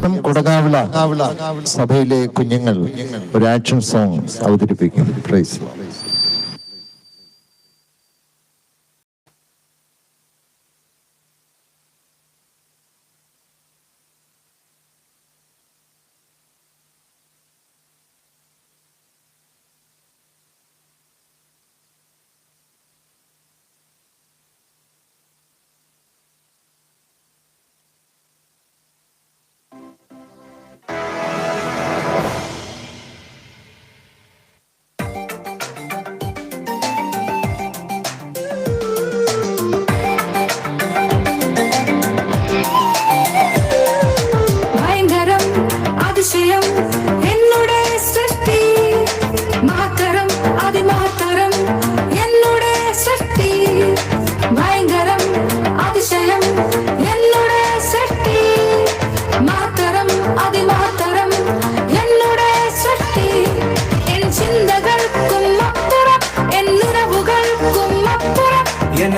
കൊടകാവിള സഭയിലെ കുഞ്ഞുങ്ങൾ ഒരു ആക്ഷൻ സോങ് അവതരിപ്പിക്കും. പ്രൈസ്.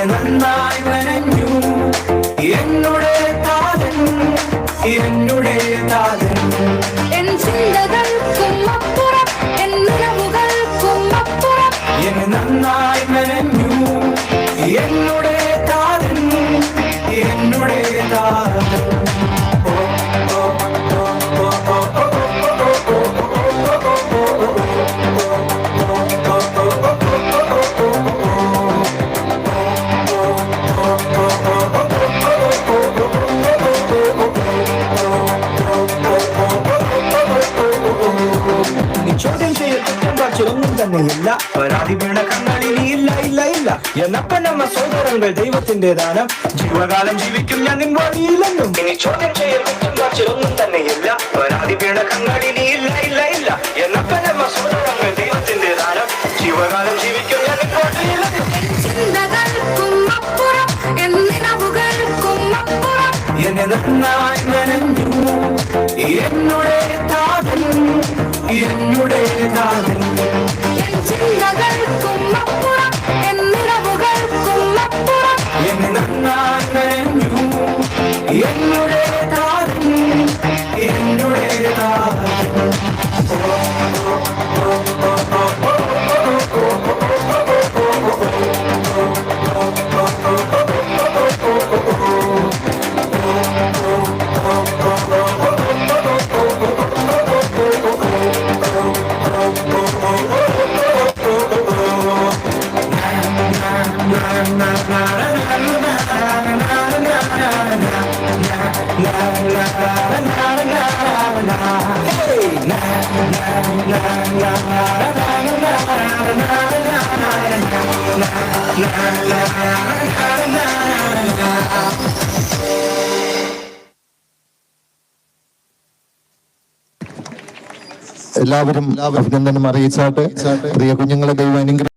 നന്നായി വരഞ്ഞു എന്നുടെ താതൻ എൻ ചിന്തകൾക്കുമപ്പുറം എന്നുറവുകൾക്കുമപ്പുറം നന്നായി വരഞ്ഞു എന്നുടെ താതൻ തന്നെയില്ല പരാതി വീണ കണ്ണാടി ഇല്ല ഇല്ല ഇല്ല എന്നപ്പോ നമ്മ സോദരങ്ങൾ ദൈവത്തിന്റെ ദാനം ജീവകാലം ജീവിക്കും ഞാൻ നിൻ വഴിയില്ലെന്നും ഇനി ചോദ്യം ചെയ്യൽ കുറ്റം തന്നെയില്ല പരാതി വീണ കണ്ണാടി ഇല്ല ഇല്ല ഇല്ല എന്നപ്പോ നമ്മ സോദരങ്ങൾ ദൈവത്തിന്റെ ദാനം ജീവകാലം ജീവിക്കും ഞാൻ നിൻ വഴിയില്ലെന്നും എന്നെ നന്നായി നനഞ്ഞു എന്നുടെ താതൻ ചിന്തകൾക്കുമപ്പുറം എന്നിറവുകൾക്കുമപ്പുറം എന്നെ നന്നായി നനഞ്ഞു എന്നുടെ താതൻ എല്ലാവരും അഭിനന്ദനം അറിയിച്ചാട്ടെ. പ്രിയ കുഞ്ഞുങ്ങളെ ദൈവം അനുഗ്രഹിക്കട്ടെ.